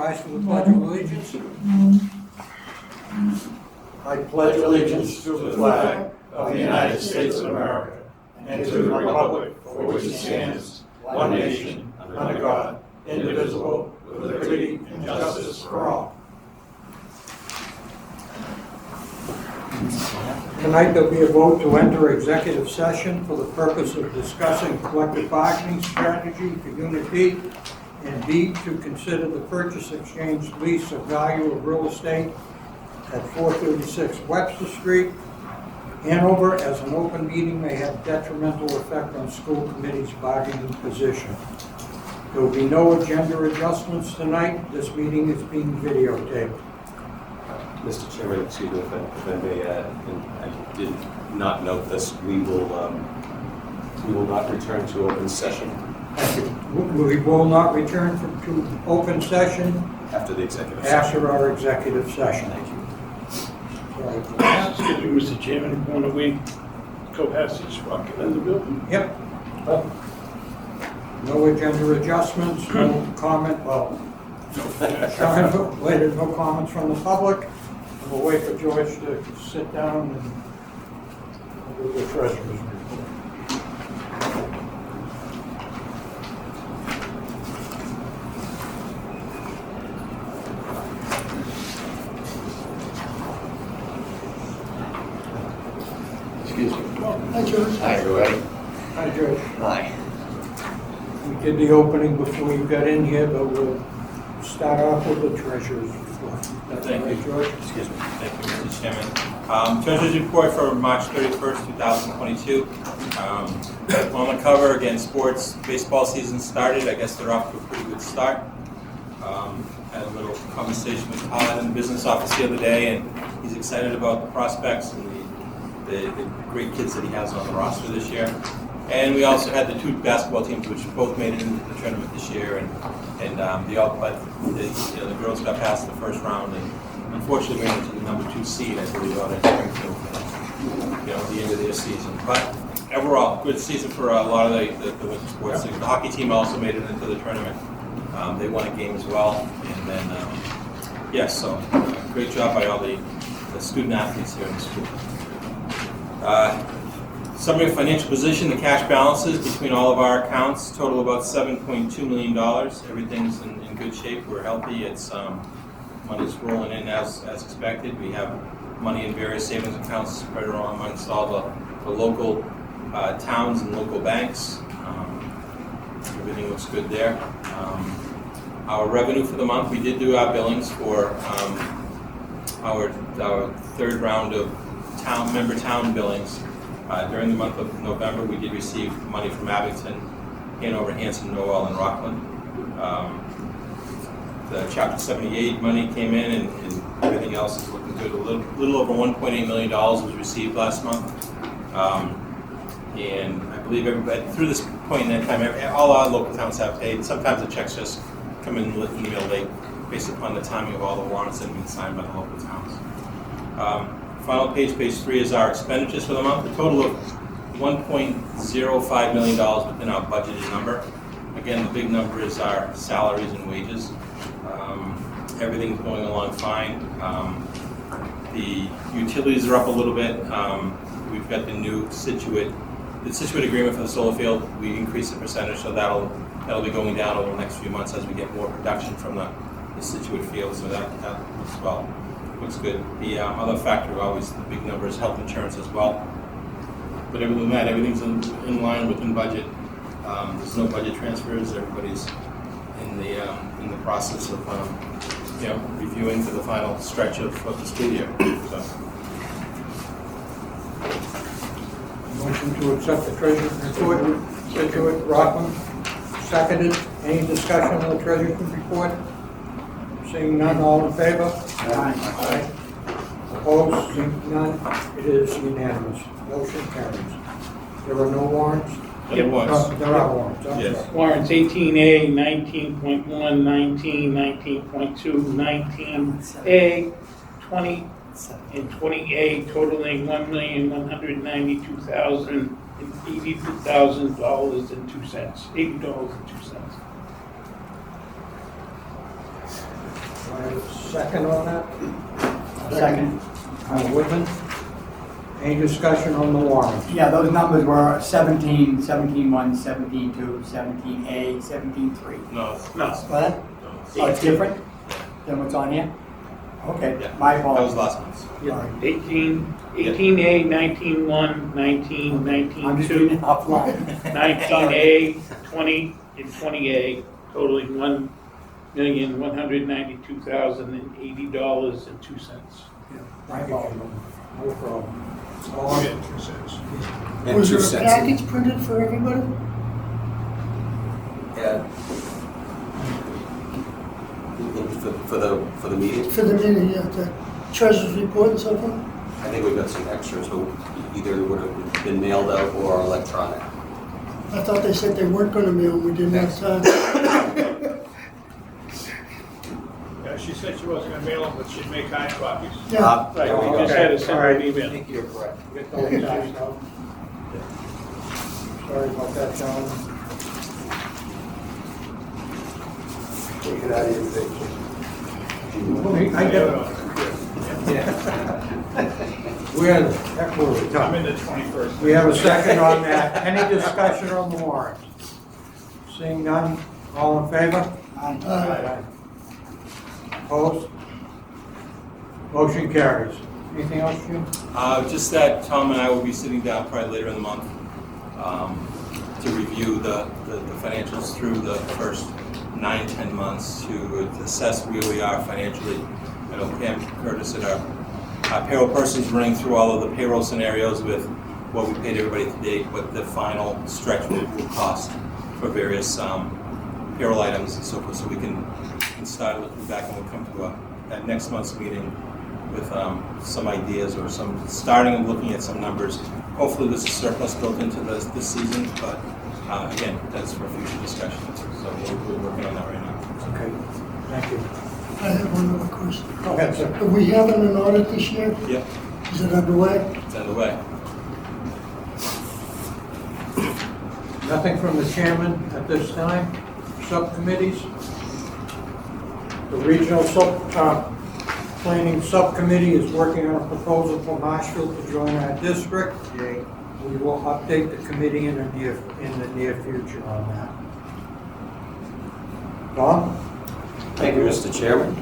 rise for the Pledge of Allegiance. I pledge allegiance to the flag of the United States of America and to the republic for which it stands, one nation, under God, indivisible, with liberty and justice for all. Tonight there'll be a vote to enter executive session for the purpose of discussing collective bargaining strategy for Unit B, and B, to consider the purchase, exchange, lease, or value of real estate at 436 Webster Street, Hanover, as an open meeting may have detrimental effect on school committee's bargaining position. There will be no agenda adjustments tonight. This meeting is being videotaped. Mr. Chairman, excuse me if I may add, and I did not note this, we will not return to open session We will not return to open session after the executive session. after our executive session. Thank you. Excuse me, Mr. Chairman, when we go past this walk in the building? Yep. No agenda adjustments, no comment, well, later, no comments from the public. And we'll wait for George to sit down and do the treasurer's report. Excuse me. Hi, George. Hi, everybody. Hi, George. Hi. We did the opening before you got in here, but we'll start off with the treasurer's report. Thank you, Right, George. Excuse me. Thank you, Mr. Chairman. Treasurer's report for March 31st, 2022. On the cover, again, sports, baseball season started. I guess they're off to a pretty good start. Had a little conversation with Todd in the business office the other day, and he's excited about the prospects and the great kids that he has on the roster this year. And we also had the two basketball teams, which both made it into the tournament this year, and the girls got past the first round, and unfortunately ran into the number 2 seed, I believe, out at Springfield, at the end of their season. But overall, good season for a lot of the winter sports. The hockey team also made it into the tournament. They won a game as well, and then so great job by all the student athletes here in the school. Summary of financial position, the cash balances between all of our accounts total about $7.2 million. Everything's in good shape. We're healthy. It's money's rolling in as expected. We have money in various savings accounts spread around amongst all the local towns and local banks. Everything looks good there. Our revenue for the month, we did do our billings for our third round of member town billings. During the month of November, we did receive money from Abington, Hanover, Hanson, Noel, and Rockland. The Chapter 78 money came in, and everything else is looking good. A little over $1.8 million was received last month. And I believe everybody, through this point in time, all our local towns have paid. Sometimes the checks just come in email late based upon the timing of all the warrants that have been signed by the local towns. Final page 3, is our expenditures for the month. A total of $1.05 million within our budgeted number. Again, the big number is our salaries and wages. Everything's going along fine. The utilities are up a little bit. We've got the new Situate agreement for the solar field. We increased the percentage, so that'll be going down over the next few months as we get more production from the Situate field. So that looks well. Looks good. The other factor, always the big number, is health insurance as well. But other than that, everything's in line within budget. There's no budget transfers. Everybody's in the process of reviewing for the final stretch of the school year. So. Motion to accept the treasurer's report. Situate, Rockland, seconded. Any discussion on the treasurer's report? Seeing none, all in favor? Aye. Opposed? Seeing none, it is unanimous. Motion carries. There are no warrants? There was. There are warrants. I'm Yes. sorry. Warrants 18A, 19.1, 19, 19.2, 19A, 20, and 20A, totaling $1,192,082.02. $80.02. I have a second on that? Second. Whitman. Any discussion on the warrant? Yeah, those numbers were 17, 17-1, 17-2, 17A, 17-3. No, No. What? Oh, it's different than what's on here? Okay, Yeah, my that was apologies. last month's. All right. 18A, 19-1, 19, I'm just doing it 19-2, offline. 19A, 20, and 20A, totaling $1,192,080.02. My apologies. No problem. I'll get 2 cents. And Was 2 there a cents. package printed for everybody? Yeah. For the meeting, For the meeting, yeah, the treasurer's report and so forth? I think we've got some extras, but either would have been mailed out or electronic. I thought they said they weren't gonna mail, we didn't have time. Yeah, she said she wasn't gonna mail them, but she'd make hard copies. Yeah, There we We go. just had to send her an email. think you're correct. Get those guys out. Sorry about that, gentlemen. Take it out of your face. I get it. Where the heck were we I'm talking? in the 21st. We have a second on that. Any discussion on the warrant? Seeing none, all in favor? Aye. Opposed? Motion carries. Anything else, Jim? Just that Tom and I will be sitting down probably later in the month to review the financials through the first 9-10 months to assess where we are financially. I know Pam Curtis and our payroll person's running through all of the payroll scenarios with what we paid everybody to date, what the final stretch will cost for various payroll items and so forth, so we can start looking back and we'll come to at next month's meeting with some ideas or starting and looking at some numbers. Hopefully there's a surplus built into this season, but again, that's for future discussion. So we're working on that right now. Okay, thank you. I have one other question. Go ahead, sir. Are we having an audit this year? Yep, Is it underway? it's underway. Nothing from the chairman at this time. Subcommittees? The regional planning subcommittee is working on a proposal for Marshfield to join our district. We will update the committee in the near future on that. Don? Thank you, Mr. Chairman.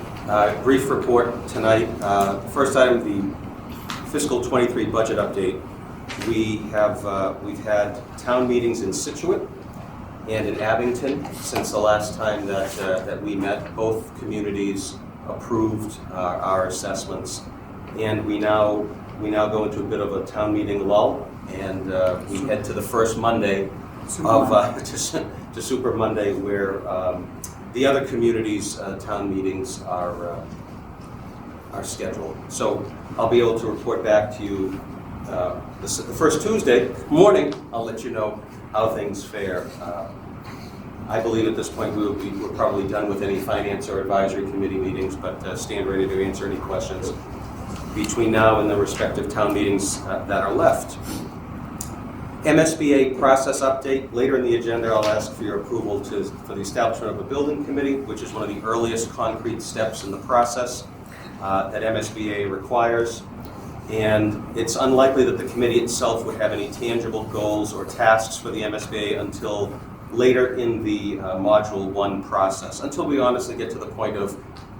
Brief report tonight. First item, the fiscal 23 budget update. We've had town meetings in Situate and in Abington since the last time that we met. Both communities approved our assessments, and we now go into a bit of a town meeting lull, and we head to the first Monday to Super Monday, where the other communities' town meetings are scheduled. So I'll be able to report back to you the first Tuesday morning. I'll let you know how things fare. I believe at this point we're probably done with any finance or advisory committee meetings, but stand ready to answer any questions between now and the respective town meetings that are left. MSBA process update. Later in the agenda, I'll ask for your approval for the establishment of a building committee, which is one of the earliest concrete steps in the process that MSBA requires. And it's unlikely that the committee itself would have any tangible goals or tasks for the MSBA until later in the Module 1 process, until we honestly get to the point of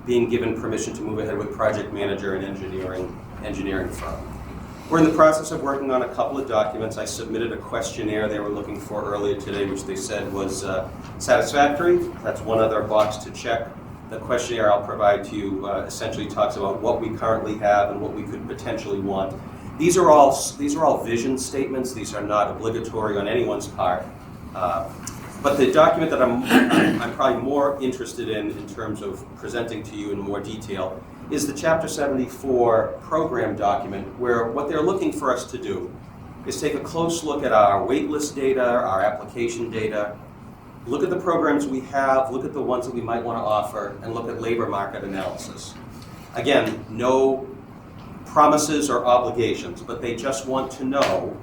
being given permission to move ahead with project manager and engineering firm. We're in the process of working on a couple of documents. I submitted a questionnaire they were looking for earlier today, which they said was satisfactory. That's one other box to check. The questionnaire I'll provide to you essentially talks about what we currently have and what we could potentially want. These are all vision statements. These are not obligatory on anyone's part. But the document that I'm probably more interested in terms of presenting to you in more detail is the Chapter 74 program document, where what they're looking for us to do is take a close look at our waitlist data, our application data, look at the programs we have, look at the ones that we might want to offer, and look at labor market analysis. Again, no promises or obligations, but they just want to know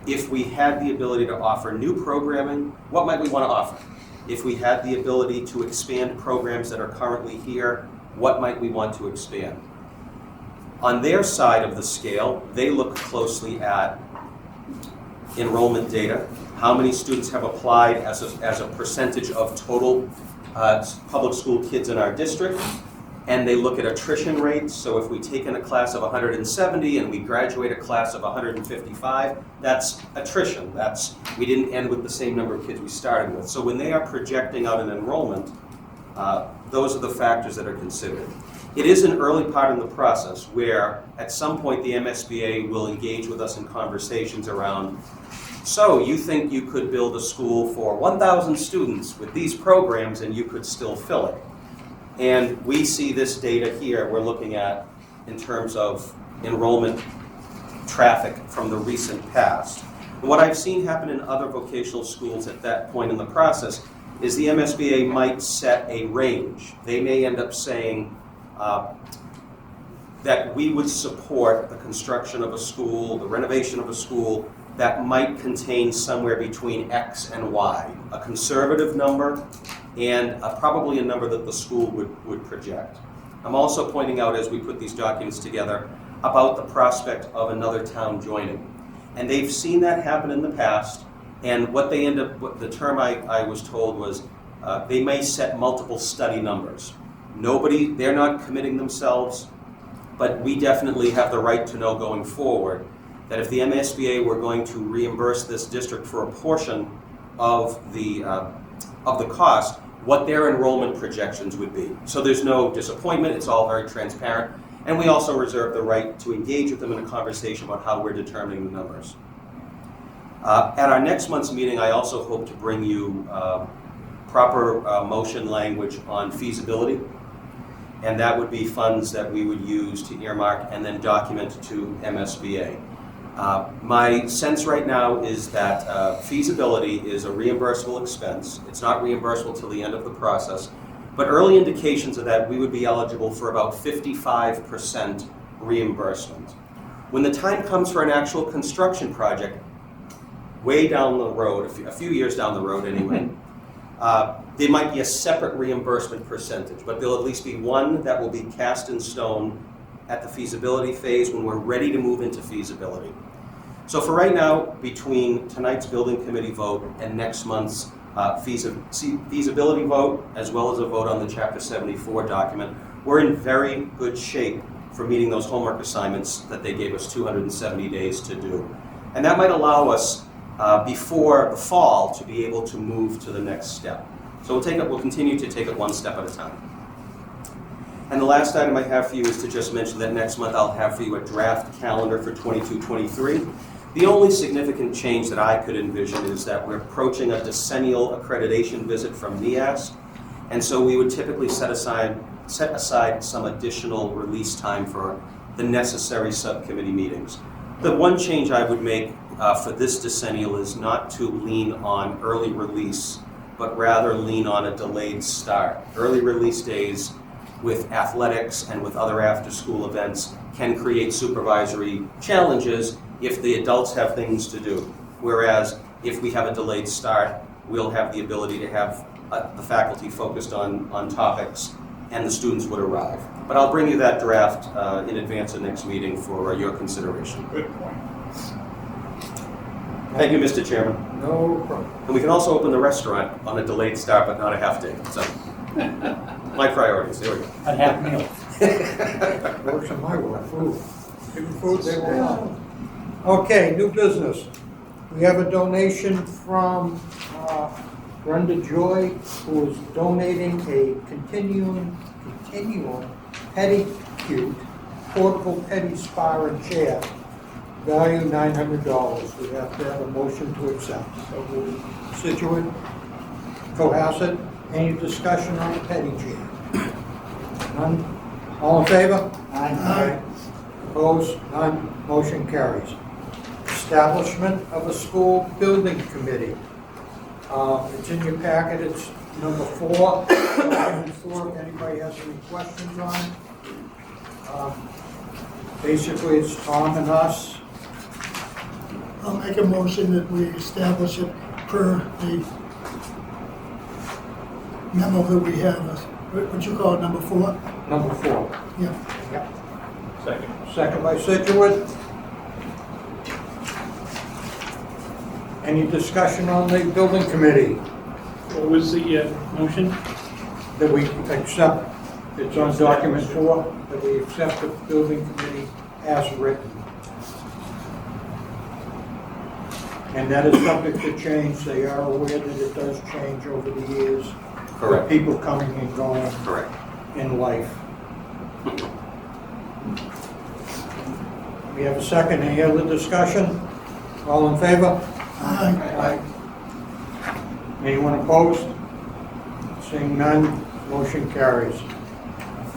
if we had the ability to offer new programming, what might we want to offer? If we had the ability to expand programs that are currently here, what might we want to expand? On their side of the scale, they look closely at enrollment data, how many students have applied as a percentage of total public school kids in our district, and they look at attrition rates. So if we take in a class of 170 and we graduate a class of 155, that's attrition. We didn't end with the same number of kids we started with. So when they are projecting out an enrollment, those are the factors that are considered. It is an early part in the process where at some point the MSBA will engage with us in conversations around, so you think you could build a school for 1,000 students with these programs and you could still fill it. And we see this data here we're looking at in terms of enrollment traffic from the recent past. And what I've seen happen in other vocational schools at that point in the process is the MSBA might set a range. They may end up saying that we would support the construction of a school, the renovation of a school that might contain somewhere between X and Y, a conservative number and probably a number that the school would project. I'm also pointing out as we put these documents together about the prospect of another town joining. And they've seen that happen in the past, and what they end up, the term I was told was, they may set multiple study numbers. They're not committing themselves, but we definitely have the right to know going forward that if the MSBA were going to reimburse this district for a portion of the cost, what their enrollment projections would be. So there's no disappointment, it's all very transparent, and we also reserve the right to engage with them in a conversation about how we're determining the numbers. At our next month's meeting, I also hope to bring you proper motion language on feasibility, and that would be funds that we would use to earmark and then document to MSBA. My sense right now is that feasibility is a reimbursable expense. It's not reimbursable till the end of the process, but early indications of that we would be eligible for about 55% reimbursement. When the time comes for an actual construction project, way down the road, a few years down the road anyway, there might be a separate reimbursement percentage, but there'll at least be one that will be cast in stone at the feasibility phase when we're ready to move into feasibility. So for right now, between tonight's building committee vote and next month's feasibility vote, as well as a vote on the Chapter 74 document, we're in very good shape for meeting those homework assignments that they gave us 270 days to do. And that might allow us before the fall to be able to move to the next step. So we'll continue to take it one step at a time. And the last item I have for you is to just mention that next month I'll have for you a draft calendar for 22-23. The only significant change that I could envision is that we're approaching a decennial accreditation visit from NEASC, and so we would typically set aside some additional release time for the necessary subcommittee meetings. The one change I would make for this decennial is not to lean on early release, but rather lean on a delayed start. Early release days with athletics and with other after-school events can create supervisory challenges if the adults have things to do. Whereas if we have a delayed start, we'll have the ability to have the faculty focused on topics and the students would arrive. But I'll bring you that draft in advance of next meeting for your consideration. Good point. Thank you, Mr. Chairman. No problem. And we can also open the restaurant on a delayed start, but not a half day. So, my priorities, there we go. A half meal. Works in my world, food. Give them food, they will not. Okay, new business. We have a donation from Brenda Joy, who is donating a continuum pedicute, portable pedi spa and chair, value $900. We have to have a motion to accept. So Situate, Cohasset, any discussion on the pedi chair? None? All in favor? Aye. Opposed? None? Motion carries. Establishment of a school building committee. It's in your packet, it's number 4. If anybody has any questions on it. Basically, it's Tom and us. I'll make a motion that we establish it per the memo that we have. What you call it, number 4? Number 4. Yeah. Second. Second by Situate. Any discussion on the building committee? What was the motion? That we accept, it's on document 4, that we accept the building committee as written. And that is subject to change. They are aware that it does change over the years. Correct. With people coming and going Correct. in life. We have a second. Any other discussion? All in favor? Aye. Anyone opposed? Seeing none, motion carries.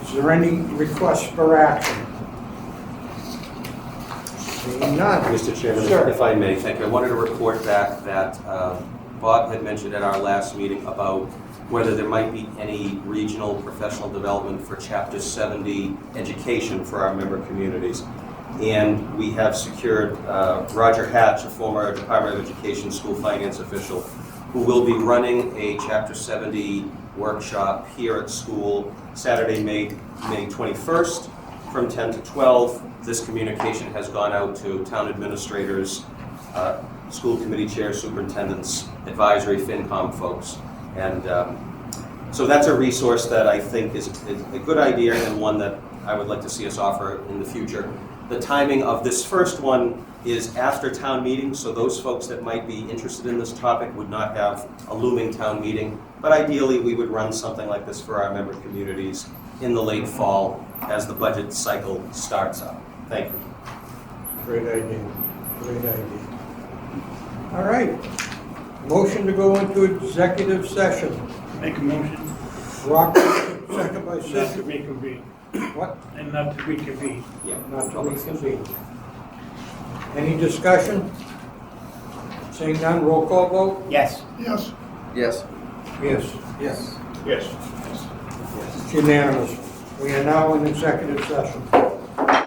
Is there any requests for action? Seeing none. Mr. Chairman, Sure. if I may, thank you. I wanted to report back that Bob had mentioned at our last meeting about whether there might be any regional professional development for Chapter 70 education for our member communities. And we have secured Roger Hatch, a former Department of Education school finance official, who will be running a Chapter 70 workshop here at school Saturday, May 21st from 10 to 12. This communication has gone out to town administrators, school committee chairs, superintendents, advisory, FinCom folks. And so that's a resource that I think is a good idea and one that I would like to see us offer in the future. The timing of this first one is after town meeting, so those folks that might be interested in this topic would not have a looming town meeting. But ideally, we would run something like this for our member communities in the late fall as the budget cycle starts up. Thank you. Great idea. Great idea. All right. Motion to go into executive session. Make a motion Rock, second by not to Situate. reconvene. What? And not to reconvene. Not to reconvene. Any discussion? Seeing none, roll call vote? Yes. Yes. Yes. Yes. Yes. Yes. It's unanimous. We are now in executive session.